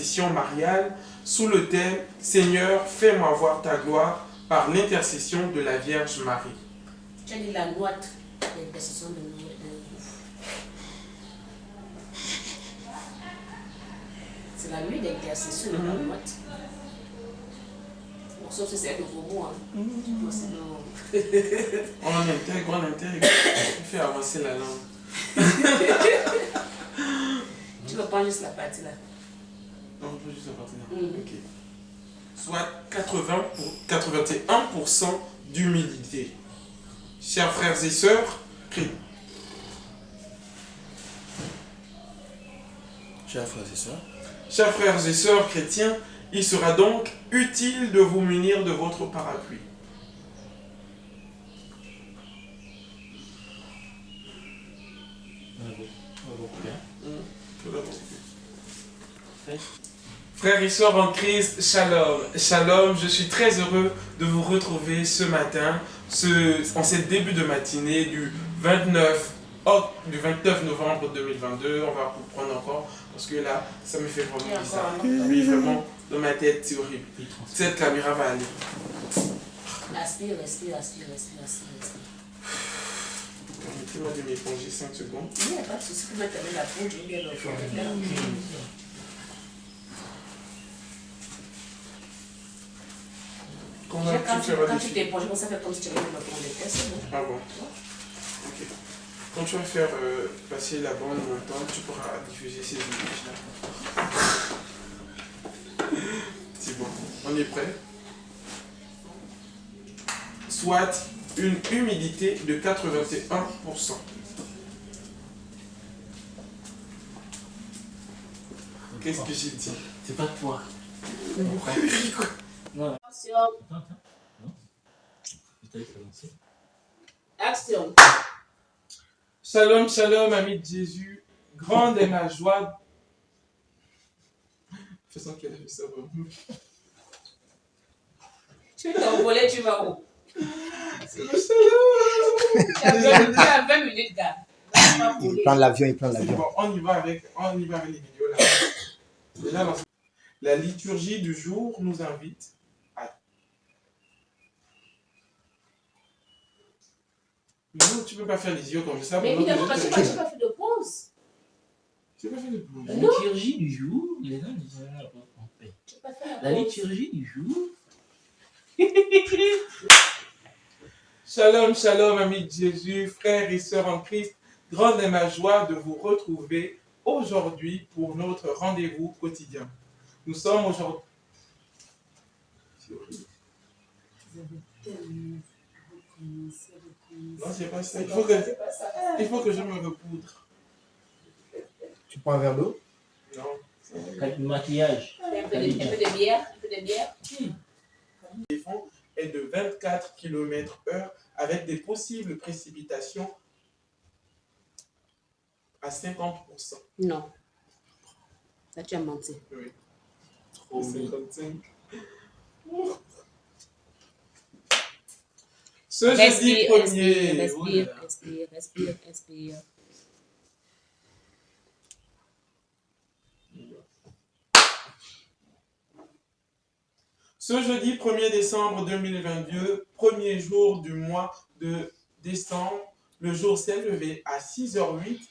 tradition mariale sous le thème « Seigneur, fais-moi voir ta gloire par l'intercession de la Vierge Marie ». Tu as dit la noite d'intercession de Marie. C'est la nuit d'intercession de la noite. Bon, sauf si c'est de vos mots. Moi, sinon... On intègre. On fait avancer la langue. Tu ne veux pas juste la partie là? Non, on peut juste la partie là. Ok. Soit 81% d'humilité. Chers frères et sœurs, chers frères et sœurs chrétiens, il sera donc utile de vous munir de votre parapluie. Frères et sœurs en Christ, shalom. Shalom, je suis très heureux de vous retrouver ce matin, en ce début de matinée du 29 novembre 2022. On va reprendre encore, parce que là, ça me fait vraiment bizarre. Oui, vraiment, dans ma tête, c'est horrible. Cette caméra va aller. Aspire. Permettez-moi de m'éponger 5 secondes. Il n'y a pas de souci, tu peux mettre la peau, je vais le faire. Quand tu t'éponges, ça fait comme si tu avais le bâton de tête, c'est bon. Ah bon? Ok. Quand tu vas faire passer la bande montante, tu pourras diffuser ces images-là. C'est bon. On est prêt? Soit une humidité de 81%. Qu'est-ce que j'ai dit? C'est pas toi. Non. Action. Non. Je t'avais fait lancer. Action. Shalom, shalom, amis de Jésus. Grande est ma joie. Faisons qu'elle a fait ça vraiment. Tu t'envolais, tu vas où? Shalom. Tu as 20 minutes, gars. Il prend l'avion. Bon, on y va avec les vidéos là. Déjà, la liturgie du jour nous invite à... Non, tu peux pas faire les yeux comme ça. Mais évidemment, parce que tu n'as pas fait de pause. Tu n'as pas fait de pause. La liturgie du jour, les gens disent en paix. La liturgie du jour. Shalom, shalom, amis de Jésus, frères et sœurs en Christ. Grande est ma joie de vous retrouver aujourd'hui pour notre rendez-vous quotidien. Nous sommes aujourd'hui... C'est horrible. Non, c'est pas ça. Il faut que je me repoudre. Tu prends un verre d'eau? Non. Avec le maquillage. Un peu de bière. Le vent est de 24 km/h avec des possibles précipitations à 50%. Non. Là, tu as menti. Oui. Trop bien. 55. Ce jeudi 1er. Respire. Ce jeudi 1er décembre 2022, premier jour du mois de décembre, le jour s'est levé à 6h08.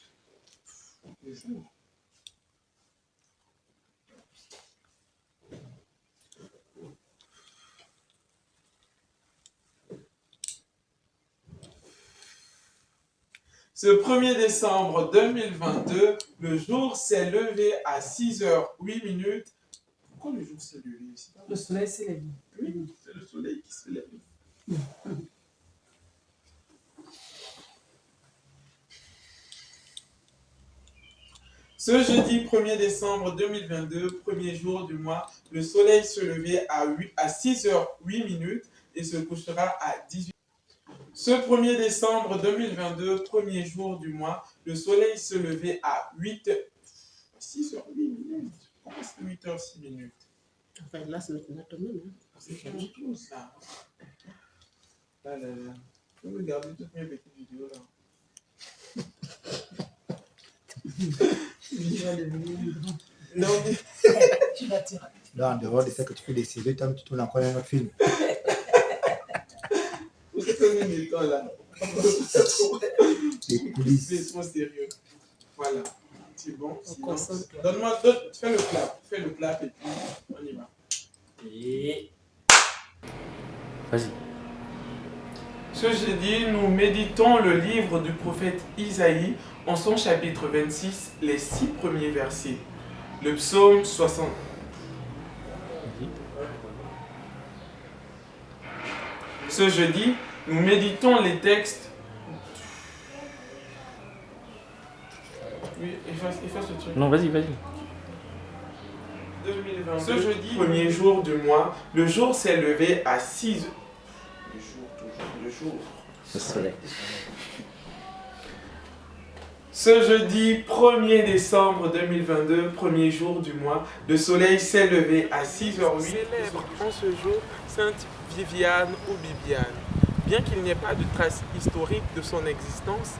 Le jour. Ce 1er décembre 2022, le jour s'est levé à 6h08. Pourquoi le jour s'est levé? Le soleil s'est levé. Oui, c'est le soleil qui se lève. Ce jeudi 1er décembre 2022, premier jour du mois, le soleil se levait à 6h08 et se couchera à 18h. Ce 1er décembre 2022, premier jour du mois, le soleil se levait à 6h08. Pourquoi c'est 8h06? Enfin, là, c'est maintenant tout le monde. C'est tout ça. Là. Je vais regarder toutes mes petites vidéos là. Il va devenir grand. Non, mais... Tu vas tirer. Là, en dehors de ça que tu fais des CV, tu tournes encore un autre film. Où est-ce que nous mettons là? Les coulisses. C'est trop sérieux. Voilà. C'est bon. Sinon, concentre. donne-moi, fais le clap. Fais le clap et puis on y va. Et... Vas-y. Ce jeudi, nous méditons le livre du prophète Isaïe en son chapitre 26, les 6 premiers versets. Le psaume 60. Ce jeudi, nous méditons les textes. Oui, efface le truc. Non, vas-y. 2022. Ce jeudi, premier jour du mois, le jour s'est levé à 6 heures. Le jour. Le soleil. Ce jeudi 1er décembre 2022, premier jour du mois, le soleil s'est levé à 6h08. Célèbre en ce jour Sainte Viviane ou Bibiane. Bien qu'il n'y ait pas de trace historique de son existence,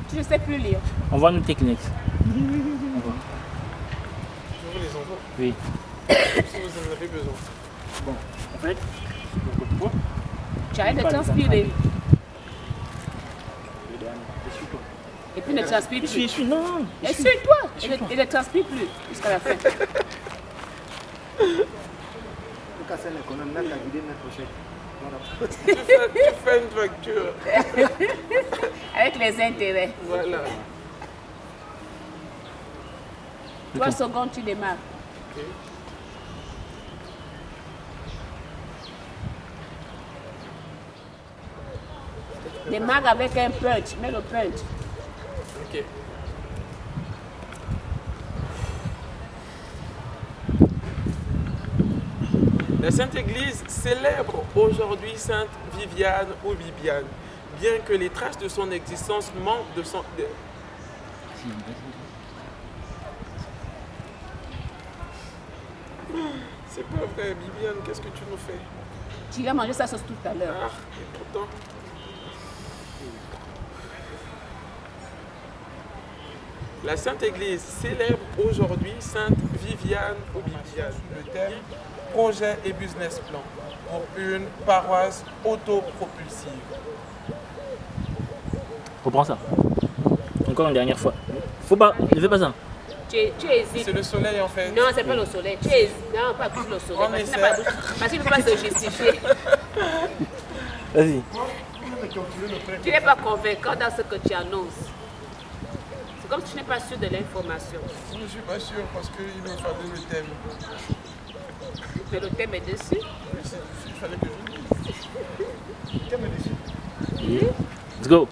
Tu ne sais plus lire. Envoie-nous tes Kleenex. toujours les enfants. Oui. Si vous en avez besoin. Bon, en fait, pourquoi Tu arrêtes de transpirer. Et puis ne transpire plus. Essuie, non. Essuie-toi. Et ne transpire plus jusqu'à la fin. Tu fais une facture. Avec les intérêts. Voilà. 3 secondes, tu démarres. Ok. Démarre avec un punch. Mets le punch. Ok. La Sainte Église célèbre aujourd'hui Sainte Viviane ou Bibiane, bien que les traces de son existence manquent de son... C'est pas vrai, Bibiane, qu'est-ce que tu nous fais? Tu vas manger ça sauce tout à l'heure. Ah, et pourtant... La Sainte Église célèbre aujourd'hui Sainte Viviane ou Bibiane. Le thème, projet et business plan pour une paroisse autopropulsive. Reprends ça. Encore une dernière fois. Faut pas, ne fais pas ça. Tu hésites. C'est le soleil en fait. Non, c'est pas le soleil. Tu hésites. Non, pas plus le soleil. On Parce essaie. qu'il ne peut pas se justifier. Vas-y. Tu n'es pas convaincant dans ce que tu annonces. C'est comme si tu n'es pas sûr de l'information. Je ne suis pas sûr parce qu'il me fallait le thème. Mais le thème est dessus. Il fallait que je le dise. Le thème est dessus. Let's go.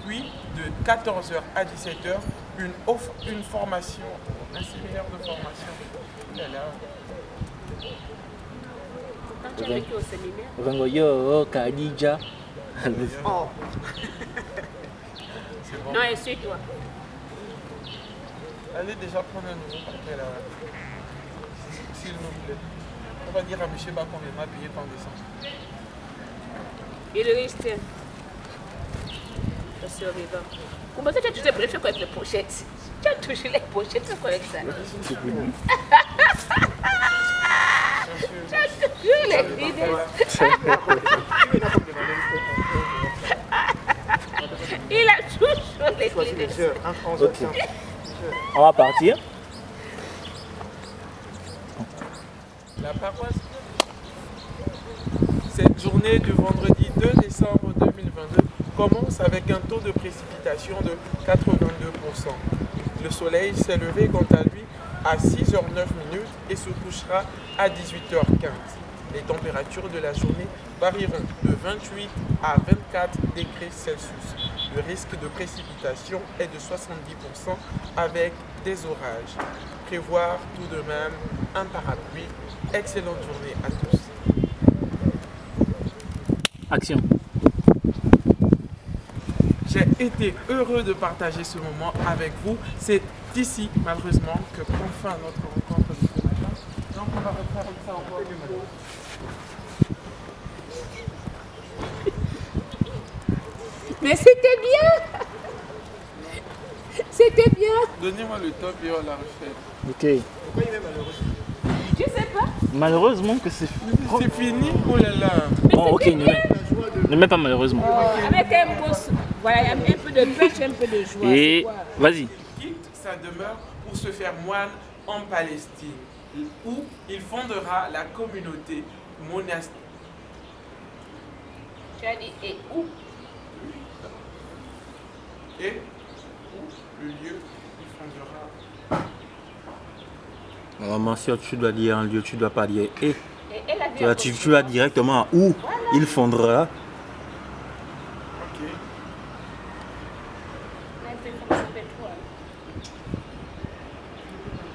Puis de 14h à 17h, une formation, un séminaire de formation. Là, là. Quand tu as vécu au séminaire. Vengo yo, Khadija. Oh. C'est bon. Non, essuie-toi. Allez déjà prendre un nouveau paquet là. S'il vous plaît. On va dire à M. Ba qu'on viendra payer quand on descend. Il reste. Le survivant. Comment ça tu as touché les pochettes avec les pochettes? Tu as touché les pochettes, c'est quoi avec ça? Tu as touché les idées. Il a toujours les idées. Ok. On va partir. La paroisse. Cette journée du vendredi 2 décembre 2022 commence avec un taux de précipitation de 82%. Le soleil s'est levé quant à lui à 6h09 et se couchera à 18h15. Les températures de la journée varieront de 28 à 24 degrés Celsius. Le risque de précipitation est de 70% avec des orages. Prévoir tout de même un parapluie. Excellente journée à tous. Action. J'ai été heureux de partager ce moment avec vous. C'est ici, malheureusement, que prend fin notre rencontre de ce matin. Donc, on va refaire ça encore. Mais c'était bien. C'était bien. Donnez-moi le top et on la refait. Ok. Pourquoi il est malheureux? Je sais pas. Malheureusement que c'est fini. C'est fini? Oh là là. Bon, ok, ne mets pas malheureusement. Avec un beau, voilà, un peu de pêche, un peu de joie. Et vas-y. Il quitte sa demeure pour se faire moine en Palestine, où il fondera la communauté monastique. Tu as dit et où? Et où le lieu il fondera. Normalement, si tu dois dire un lieu, tu ne dois pas dire et. Et elle a dit Tu vas directement où il fondera. Ok.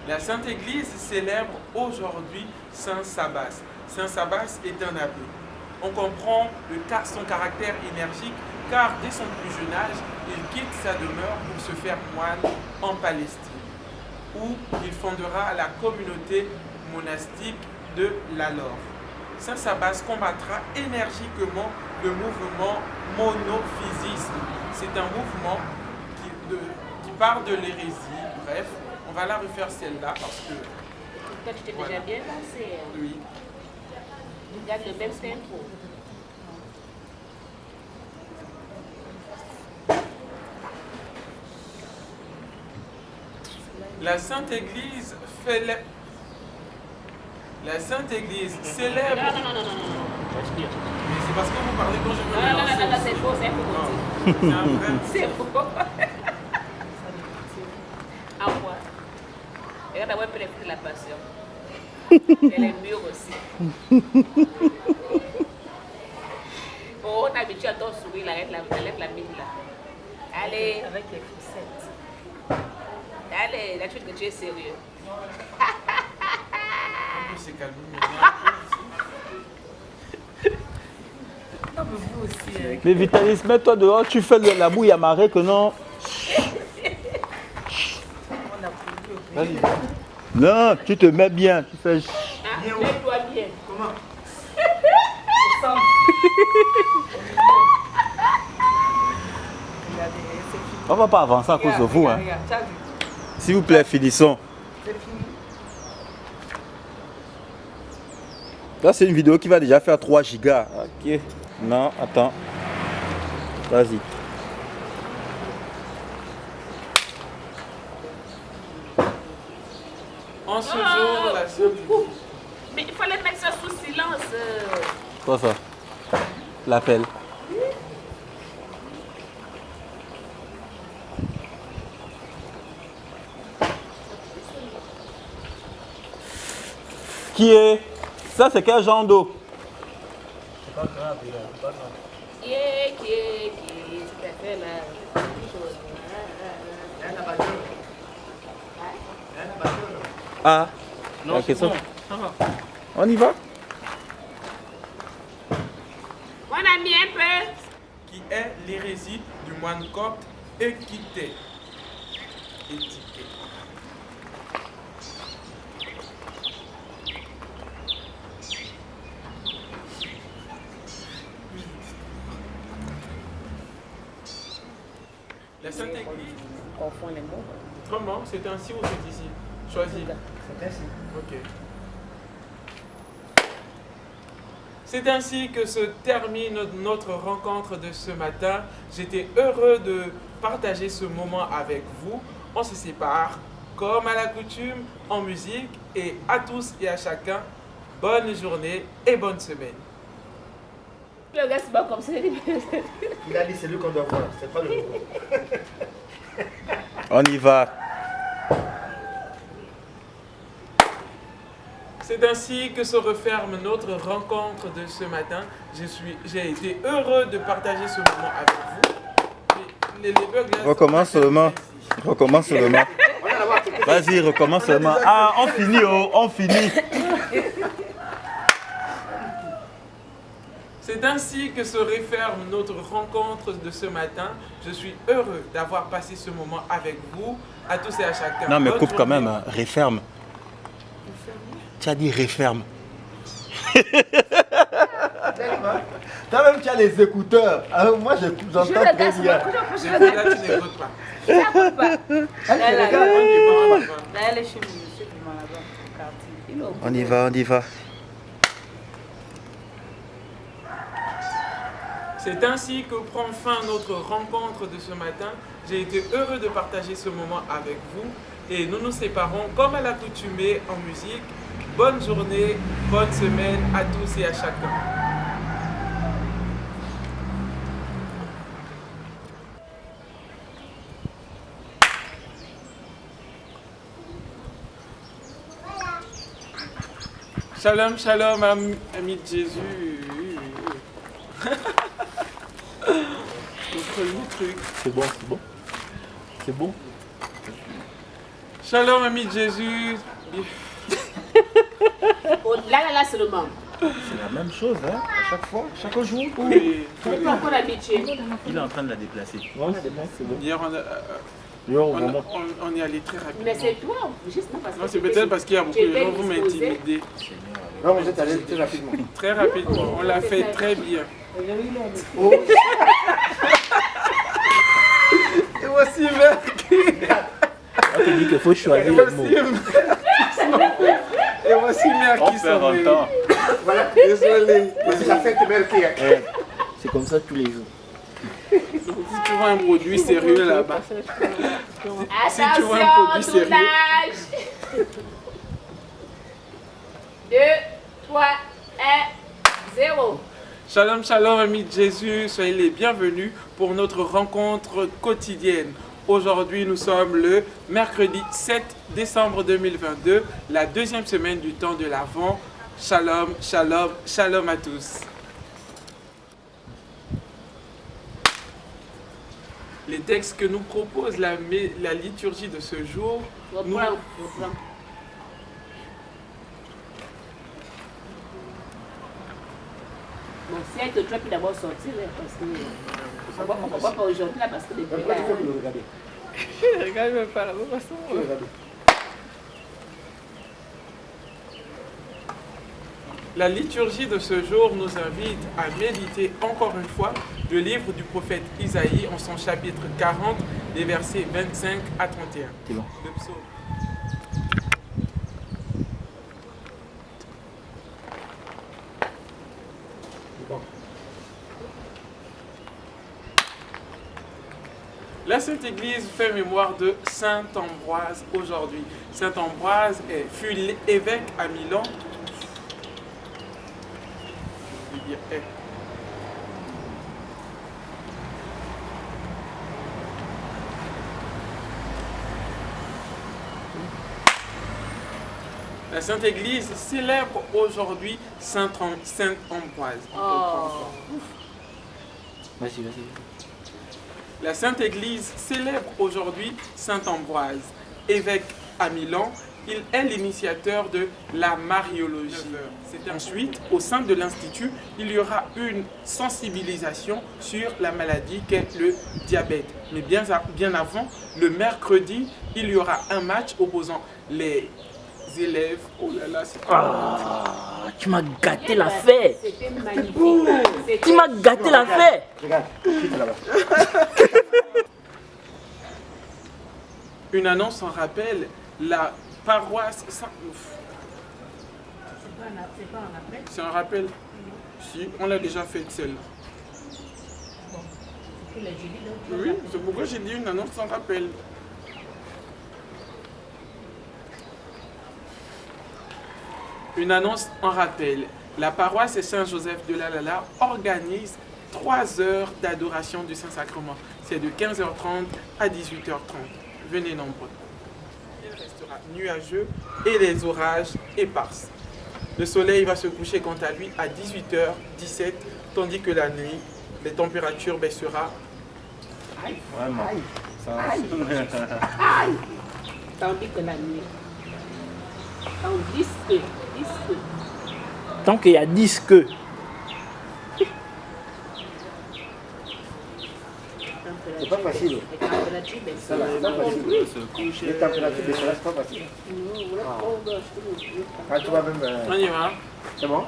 La Sainte Église célèbre aujourd'hui Saint Sabas. Saint Sabas est un abbé. On comprend son caractère énergique car dès son plus jeune âge, il quitte sa demeure pour se faire moine en Palestine, où il fondera la communauté monastique de l'Alor. Saint Sabas combattra énergiquement le mouvement monophysisme. C'est un mouvement qui part de l'hérésie. Bref, on va la refaire celle-là parce que... Toi, tu t'es déjà bien lancé. Oui. Tu gardes le même tempo. La Sainte Église fait La Sainte Église célèbre... Non. Mais c'est parce que vous parlez quand je veux me lancer. Non, c'est faux, c'est faux. C'est un vrai... C'est faux. À moi. Regarde, on peut de la passion. Elle est mûre aussi. Oh, on est habitué à ton sourire, avec la mine là. Allez. Avec les foussettes. Allez, là tu dis que tu es sérieux. C'est calme. Non, mais vous aussi. Mais Vitalis, mets-toi dehors, tu fais la bouille à marrer que non. Vas-y. Non, tu te mets bien, tu fais. Mets-toi bien. Comment? On va pas avancer à cause de vous. Hein. S'il vous plaît, finissons. Là, c'est une vidéo qui va déjà faire 3 gigas. Ok. Non, attends. Vas-y. En ce jour, la Sainte Église... Mais il fallait mettre ça sous silence. Quoi ça? L'appel. Qui est? Ça, c'est quel genre d'eau? C'est pas grave, les gars, c'est pas grave. Qui est, tout à fait là. Il y a un abatteur. Il y a un abatteur. Ah. Non, Ok, c'est ça. bon. Ça va. On y va? On a mis un peu. qui est l'hérésie du moine copte Équité. La Sainte Église, On confond les mots. comment? C'est ainsi ou c'est ici? Choisis. C'est ainsi. Ok. C'est ainsi que se termine notre rencontre de ce matin. J'étais heureux de partager ce moment avec vous. On se sépare, comme à la coutume, en musique. Et à tous et à chacun, bonne journée et bonne semaine. Le gars, c'est pas comme ça. Il a dit c'est lui qu'on doit voir, c'est pas le nouveau. On y va. C'est ainsi que se referme notre rencontre de ce matin. J'ai été heureux de partager ce moment avec vous. Les bugs, là, Recommence seulement. Recommence seulement. Vas-y, recommence seulement. Ah, on finit, oh, on finit. C'est ainsi que se referme notre rencontre de ce matin. Je suis heureux d'avoir passé ce moment avec vous, à tous et à chacun. Non, mais Bonne coupe quand journée. même. Hein. Referme. Tu as dit referme. Toi-même, tu as les écouteurs. Alors, moi, j'entends Je très regarde sur bien. ma couche, je Là, regarde. tu n'écoutes pas. Ça compte pas. Ah, tu Là, là, regardes. On y va. Là, elle est chez monsieur Piment là-bas, au quartier. Il est au On y va, on y va. C'est ainsi que prend fin notre rencontre de ce matin. J'ai été heureux de partager ce moment avec vous et nous nous séparons comme à l'accoutumée en musique. Bonne journée, bonne semaine à tous et à chacun. Shalom, shalom, amis de Jésus. Le premier truc. C'est bon, c'est bon. C'est bon. Shalom, amis de Jésus. Là, seulement. C'est la même chose, hein, à chaque fois, chaque jour. Oui. C'est pas encore habitué. Il est en train de la déplacer. Ouais, c'est bon, c'est bon. Hier, Yo, vraiment. on est allé très rapidement. Mais c'est toi, justement parce que. Non, c'est peut-être parce qu'il y a beaucoup de gens, vous m'intimidez. Non, vous êtes allé très rapidement. Très rapidement, on l'a fait très bien. Oh. Et voici Merck. On te dit qu'il faut choisir les mots. Et voici Merck On qui perd sont un temps. Voilà. Désolé. C'est la fête Merki. C'est comme ça tous les jours. Si tu vois un produit sérieux là-bas. Si tu vois un produit Attention, sérieux. tournage. 2, 3, 1, 0. Shalom, shalom, amis de Jésus. Soyez les bienvenus pour notre rencontre quotidienne. Aujourd'hui, nous sommes le mercredi 7 décembre 2022, la deuxième semaine du temps de l'Avent. Shalom, shalom, shalom à tous. Les textes que nous propose la liturgie de ce jour, nous, Reprends. Bon, si elle te trompe, il d'abord sortir, là, parce que. On ne va pas aujourd'hui, là, parce que les Pourquoi tu fais que là. le regarder? je regarde même pas la même façon. Tu veux regarder? La liturgie de ce jour nous invite à méditer encore une fois le livre du prophète Isaïe en son chapitre 40, les versets 25 à 31. C'est bon. Le psaume. La Sainte Église fait mémoire de Saint Ambroise aujourd'hui. Saint Ambroise fut évêque à Milan. Je vais dire est. La Sainte Église célèbre aujourd'hui Saint Ambroise. Oh. Vas-y, vas-y. La Sainte Église célèbre aujourd'hui Saint Ambroise, évêque à Milan. Il est l'initiateur de la mariologie. C'est ensuite, au sein de l'Institut, il y aura une sensibilisation sur la maladie qu'est le diabète. Mais bien avant, le mercredi, il y aura un match opposant les élèves. Oh là là, c'est Ah, tu m'as gâté l'affaire. C'était magnifique. Tu m'as gâté l'affaire. Regarde, quitte là-bas. Une annonce en rappel, la paroisse Saint-Ouf. C'est pas un appel. C'est un rappel? Si, on l'a déjà fait celle-là. C'est le jeudi, donc. Oui, c'est pourquoi j'ai dit une annonce sans rappel. Une annonce en rappel. La paroisse Saint-Joseph de la Lala organise 3 heures d'adoration du Saint-Sacrement. C'est de 15h30 à 18h30. Venez nombreux. Il restera nuageux et les orages éparses. Le soleil va se coucher quant à lui à 18h17, tandis que la nuit, les températures baissera. Vraiment. Tandis que la nuit. Tandis que. Tant qu'il y a 10 queues. C'est pas facile. Les températures baissent. Ça va, c'est pas facile. Les températures de cela, c'est pas facile. Ah, tu vas même. On y va. C'est bon?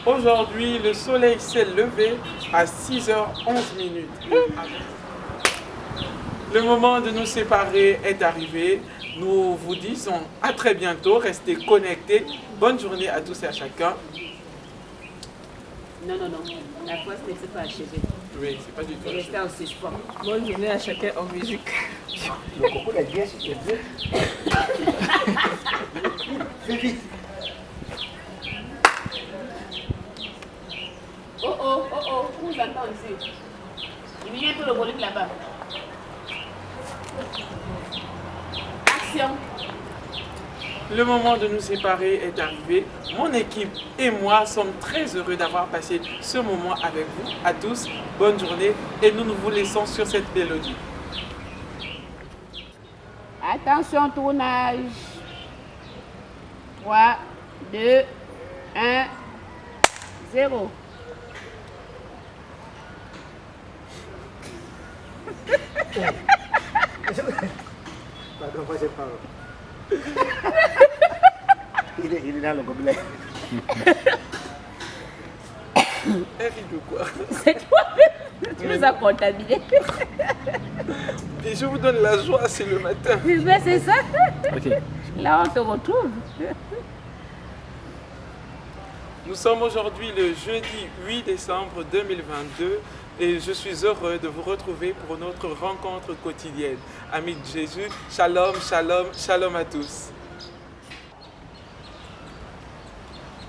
Aujourd'hui, le soleil s'est levé à 6h11. Le moment de nous séparer est arrivé. Nous vous disons à très bientôt. Restez connectés. Bonne journée à tous et à chacun. Non. La fois, ce n'est pas achevé. Oui, c'est pas du tout. Restez en suspens. Bonne journée à chacun en musique. Le coco, la bière, c'est bien. Fais vite. Oh, on vous entend ici. Il vient un peu le volume là-bas. Action. Le moment de nous séparer est arrivé. Mon équipe et moi sommes très heureux d'avoir passé ce moment avec vous. À tous, bonne journée et nous vous laissons sur cette mélodie. Attention, tournage. 3, 2, 1, 0. Pardon, moi, j'ai pas. Il est dans le gobelet. Elle rit de quoi? C'est toi. Tu nous as contaminés. Et je vous donne la joie, c'est le matin. Mais c'est ça. Ok. Là, on te retrouve. Nous sommes aujourd'hui le jeudi 8 décembre 2022 et je suis heureux de vous retrouver pour notre rencontre quotidienne. Amis de Jésus, shalom, shalom, shalom à tous.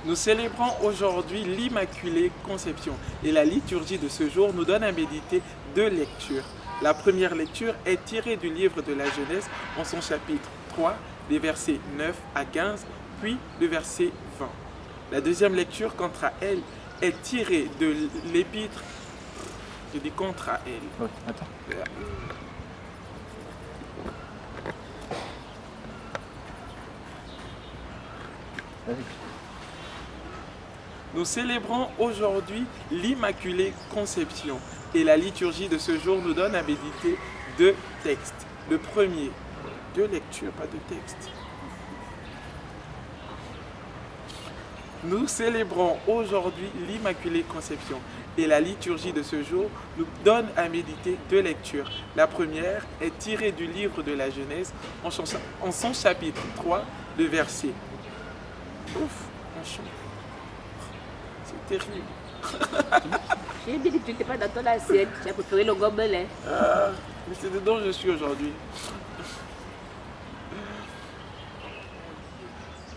Nous célébrons aujourd'hui l'Immaculée Conception et la liturgie de ce jour nous donne à méditer deux lectures. La première lecture est tirée du livre de la Genèse en son chapitre 3, des versets 9 à 15, puis le verset 20. La deuxième lecture, contre elle, est tirée de l'épître. Je dis contre elle. Ok, attends. Vas-y. Nous célébrons aujourd'hui l'Immaculée Conception et la liturgie de ce jour nous donne à méditer deux textes. Le premier, deux lectures, pas de texte. Nous célébrons aujourd'hui l'Immaculée Conception et la liturgie de ce jour nous donne à méditer deux lectures. La première est tirée du livre de la Genèse en son chapitre 3, le verset. Ouf, un chant. C'est terrible. J'ai dit que tu n'étais pas dans ton assiette. Tu as préféré le gobelet. Mais c'est dedans que je suis aujourd'hui.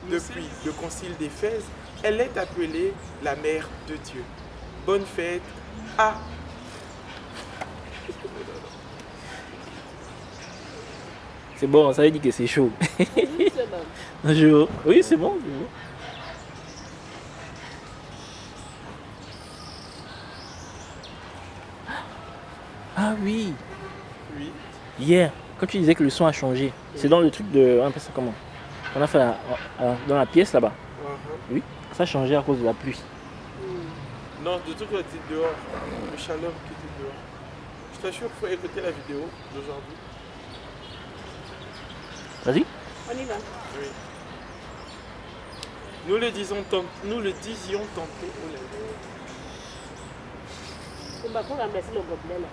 Depuis le concile d'Éphèse, elle est appelée la mère de Dieu. Bonne fête à... C'est bon, ça veut dire que c'est chaud. Oui, c'est bon. Bonjour. Oui, c'est bon. C'est bon. Ah oui. Oui. Hier, quand tu disais que le son a changé, c'est dans le truc de... On appelle ça comment? On a fait dans la pièce là-bas. Oui. Ça a changé à cause de la pluie. Non, de tout qui était dehors. Le shalom qui était dehors. Je t'assure qu'il faut écouter la vidéo d'aujourd'hui. Vas-y. On y va. Oui. Nous le disions tantôt. Oh là là. On va pas remplacer le gobelet là.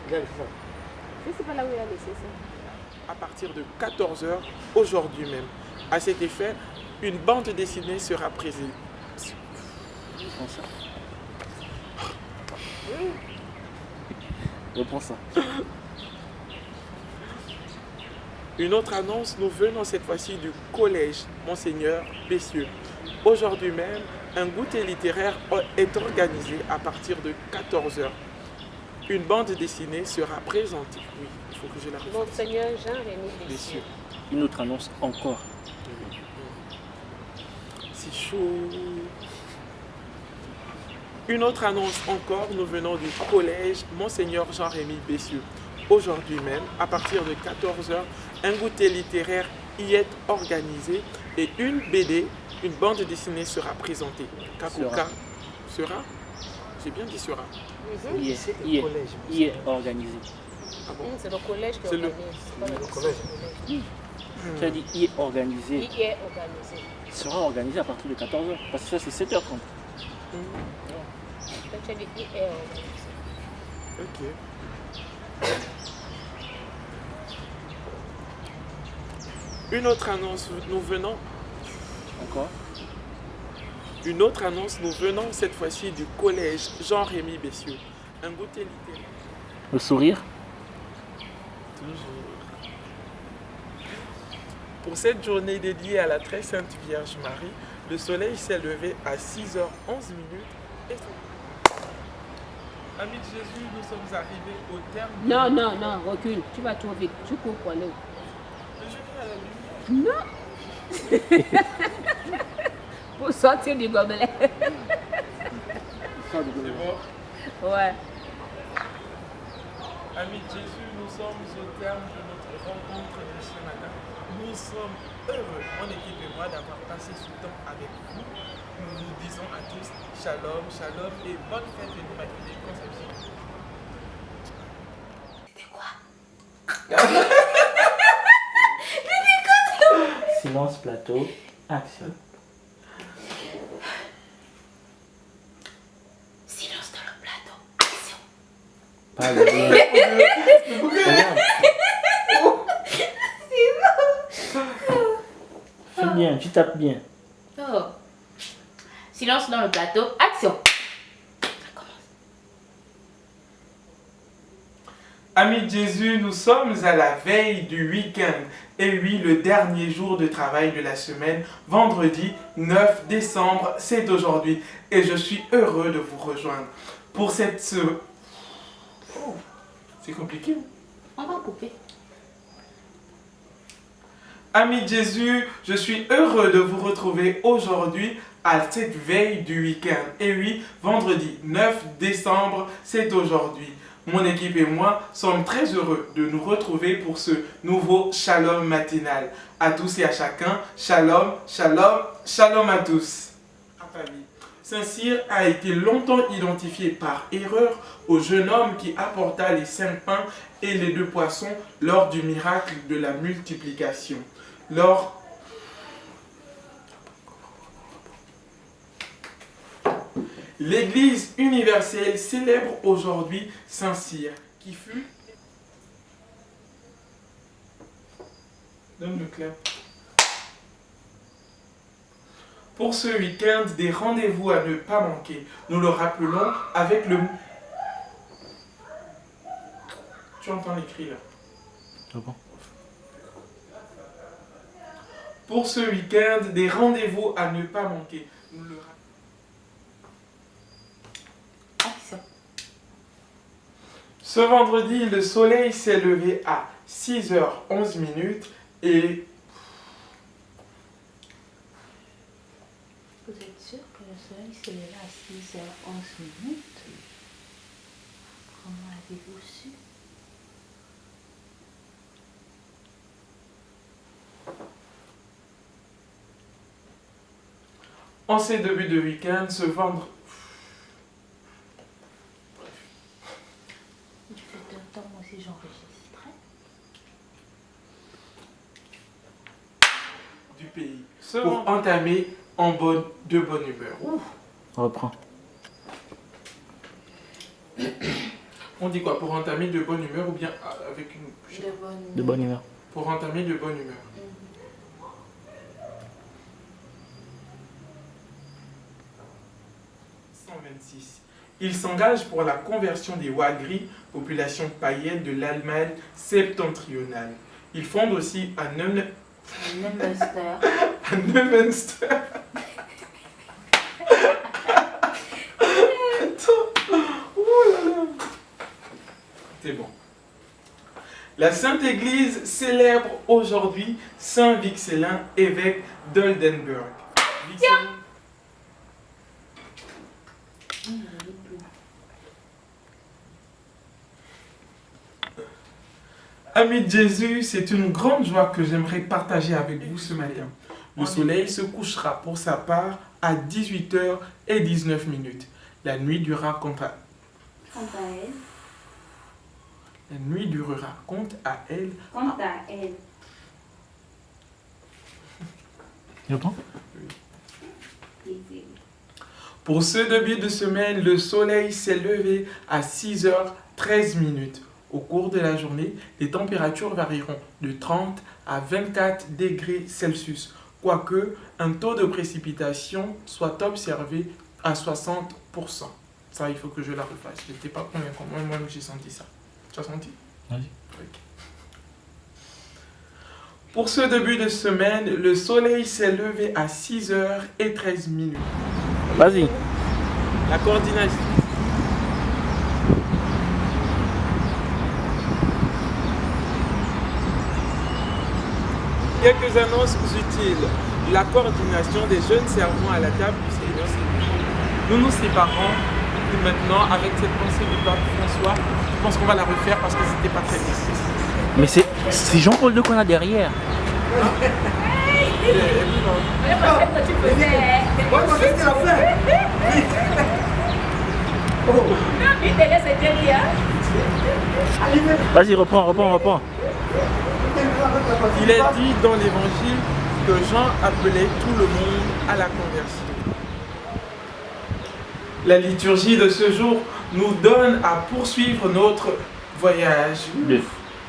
Regarde ça. Je ne sais pas là où il a laissé ça. À partir de 14h, aujourd'hui même. À cet effet, une bande dessinée sera présentée. Reprends ça. Reprends ça. Une autre annonce, nous venons cette fois-ci du collège Monseigneur Bessieux. Aujourd'hui même, un goûter littéraire est organisé à partir de 14h. Une bande dessinée sera présentée. Oui, il faut que je la refasse. Monseigneur Jean-Rémy Bessieux. Une autre annonce encore. C'est chaud. Une autre annonce encore, nous venons du collège Monseigneur Jean-Rémy Bessieux. Aujourd'hui même, à partir de 14h, un goûter littéraire y est organisé et une BD, une bande dessinée sera présentée. Kakuka sera. J'ai bien dit sera. Il est organisé. Ah bon? C'est le collège qui C'est le- organise. C'est pas Le le collège. Tu as dit y est organisé. Il est organisé. Il sera organisé à partir de 14h. Parce que ça, c'est 7h30. Donc tu as dit il est organisé. Ok. Une autre annonce, nous venons. Encore. Une autre annonce, nous venons cette fois-ci du collège Jean-Rémy Bessieux. Un goûter littéraire. Le sourire. Toujours. Pour cette journée dédiée à la très sainte Vierge Marie, le soleil s'est levé à 6h11 et Amis de Jésus, nous sommes arrivés au terme. Non, non, non, recule. Tu vas trop vite. Tu cours pour aller où? Je viens à la lumière. Non. Pour sortir du gobelet. C'est bon. Ouais. Amis de Jésus, nous sommes au terme de notre rencontre de ce matin. Nous sommes heureux, mon équipe et moi, d'avoir passé ce temps avec vous. Nous nous disons à tous shalom, shalom et bonne fête de l'Immaculée Conception. Silence plateau. Action. Silence dans le plateau. Action. Parle bien. Regarde. Fais bien, tu tapes bien. Oh. Silence dans le plateau. Action. Amis de Jésus, nous sommes à la veille du week-end. Et oui, le dernier jour de travail de la semaine, vendredi 9 décembre, c'est aujourd'hui. Et je suis heureux de vous rejoindre pour cette... Oh, c'est compliqué. On va couper. Amis de Jésus, je suis heureux de vous retrouver aujourd'hui à cette veille du week-end. Et oui, vendredi 9 décembre, c'est aujourd'hui. Mon équipe et moi sommes très heureux de nous retrouver pour ce nouveau Shalom matinal. À tous et à chacun, Shalom, Shalom, Shalom à tous. Saint-Cyr a été longtemps identifié par erreur au jeune homme qui apporta les 5 pains et les 2 poissons lors du miracle de la multiplication. L'Église universelle célèbre aujourd'hui Saint-Cyr, qui fut... Donne le clap. Pour ce week-end, des rendez-vous à ne pas manquer. Nous le rappelons avec le... Tu entends les cris là? Ah bon? Pour ce week-end, des rendez-vous à ne pas manquer. Nous le rappelons. Action. Ce vendredi, le soleil s'est levé à 6h11 et... Vous êtes sûr que le soleil s'est levé à 6h11? Comment avez-vous su? En ces débuts de week-end, ce vendredi... Du fait de temps, moi aussi j'enregistrais. du pays pour entamer de bonne humeur. Ouf. On reprend. On dit quoi? Pour entamer de bonne humeur ou bien avec une... De bonne humeur. Pour entamer de bonne humeur. 126. Il s'engage pour la conversion des Wagris, population païenne de l'Allemagne septentrionale. Il fonde aussi à Neumünster. C'est bon. La Sainte Église célèbre aujourd'hui Saint Vixelin, évêque d'Oldenburg. Amis de Jésus, c'est une grande joie que j'aimerais partager avec vous ce matin. Le soleil se couchera pour sa part à 18h19. La nuit durera La nuit durera quant à elle Je prends. Pour ce début de semaine, le soleil s'est levé à 6h13 minutes. Au cours de la journée, les températures varieront de 30 à 24 degrés Celsius, quoique un taux de précipitation soit observé à 60%. Ça, il faut que je la refasse. Je n'étais pas convaincu. Moi-même, j'ai senti ça. Tu as senti? Vas-y. Ok. Pour ce début de semaine, le soleil s'est levé à 6h13 minutes. Vas-y. La coordination. Quelques annonces utiles. La coordination des jeunes servants à la table du Seigneur. Nous nous séparons maintenant avec cette pensée du pape François. Je pense qu'on va la refaire parce que c'était pas très bien. Mais c'est Jean-Paul II qu'on a derrière. Regarde ce que tu faisais. Moi, je vais la faire. Non, mais derrière, c'était bien. Vas-y, reprends. Il est dit dans l'évangile que Jean appelait tout le monde à la conversion. La liturgie de ce jour nous donne à poursuivre notre voyage. Deux.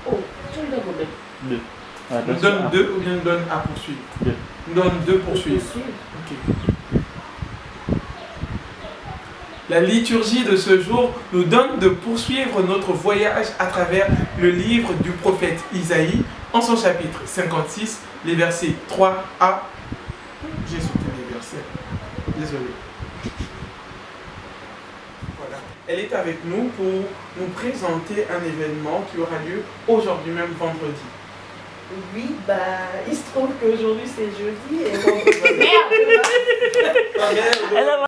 Oh, tu me donnes Deux. On donne deux ou bien on donne à poursuivre? Deux. On donne deux poursuivre. Ok. La liturgie de ce jour nous donne de poursuivre notre voyage à travers le livre du prophète Isaïe en son chapitre 56, les versets 3 à... J'ai sauté les versets. Désolé. Voilà. Elle est avec nous pour nous présenter un événement qui aura lieu aujourd'hui même vendredi. Oui, bah, il se trouve qu'aujourd'hui c'est jeudi et vendredi. Merde.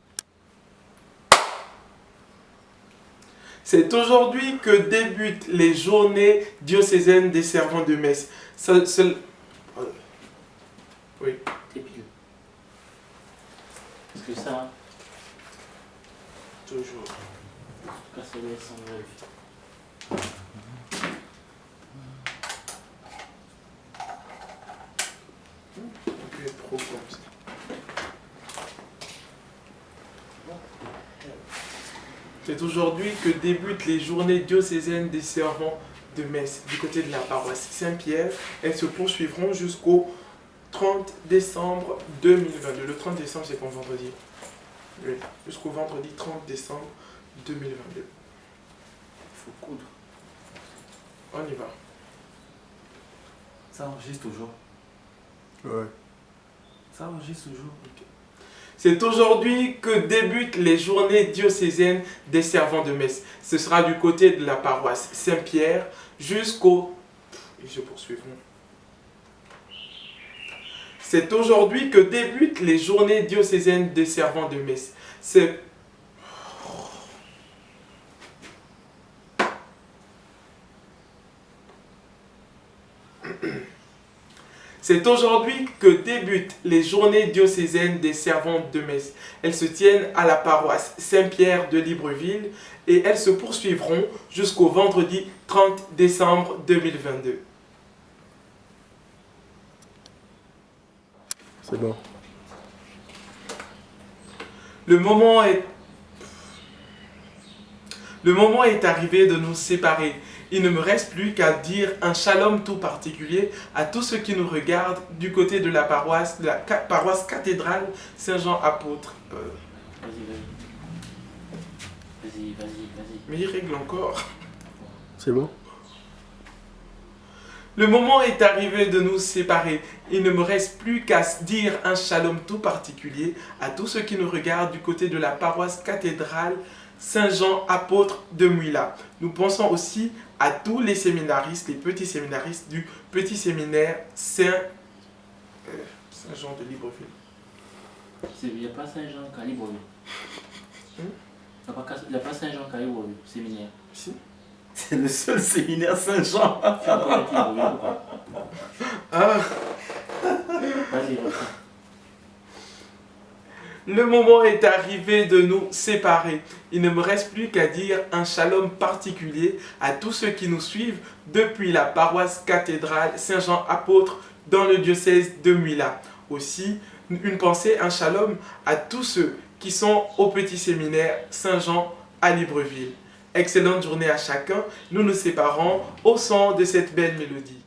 C'est aujourd'hui que débutent les journées diocésaines des servants de messe. Oui. T'es pile. Parce que ça, Toujours. casser les sans Ça peut être trop comme ça. C'est aujourd'hui que débutent les journées diocésaines des servants de messe du côté de la paroisse Saint-Pierre. Elles se poursuivront jusqu'au 30 décembre 2022. Le 30 décembre, c'est pour vendredi. Oui, jusqu'au vendredi 30 décembre 2022. Il faut coudre. On y va. Ça enregistre toujours. Ouais. Ça enregistre toujours. Ok. C'est aujourd'hui que débutent les journées diocésaines des servants de messe. Ce sera du côté de la paroisse Saint-Pierre jusqu'au... Et je poursuivrai. C'est aujourd'hui que débutent les journées diocésaines des servants de messe. C'est aujourd'hui que débutent les journées diocésaines des servantes de messe. Elles se tiennent à la paroisse Saint-Pierre de Libreville et elles se poursuivront jusqu'au vendredi 30 décembre 2022. C'est bon. Le moment est arrivé de nous séparer. Il ne me reste plus qu'à dire un shalom tout particulier à tous ceux qui nous regardent du côté de la paroisse cathédrale Saint-Jean Apôtre. Vas-y. Mais il règle encore. C'est bon. Le moment est arrivé de nous séparer. Il ne me reste plus qu'à dire un shalom tout particulier à tous ceux qui nous regardent du côté de la paroisse cathédrale Saint-Jean Apôtre de Mouila. Nous pensons aussi à tous les séminaristes, les petits séminaristes du petit séminaire Saint-Jean de Libreville. Il n'y a pas Saint-Jean qu'à Libreville. Il n'y a pas Saint-Jean qu'à Libreville, séminaire. Si. C'est le seul séminaire Saint-Jean. Tu as pas été Libreville ou pas? Ah. Vas-y, reprends. Le moment est arrivé de nous séparer. Il ne me reste plus qu'à dire un shalom particulier à tous ceux qui nous suivent depuis la paroisse cathédrale Saint-Jean Apôtre dans le diocèse de Mouila. Aussi, une pensée, un shalom à tous ceux qui sont au petit séminaire Saint-Jean à Libreville. Excellente journée à chacun. Nous nous séparons au son de cette belle mélodie.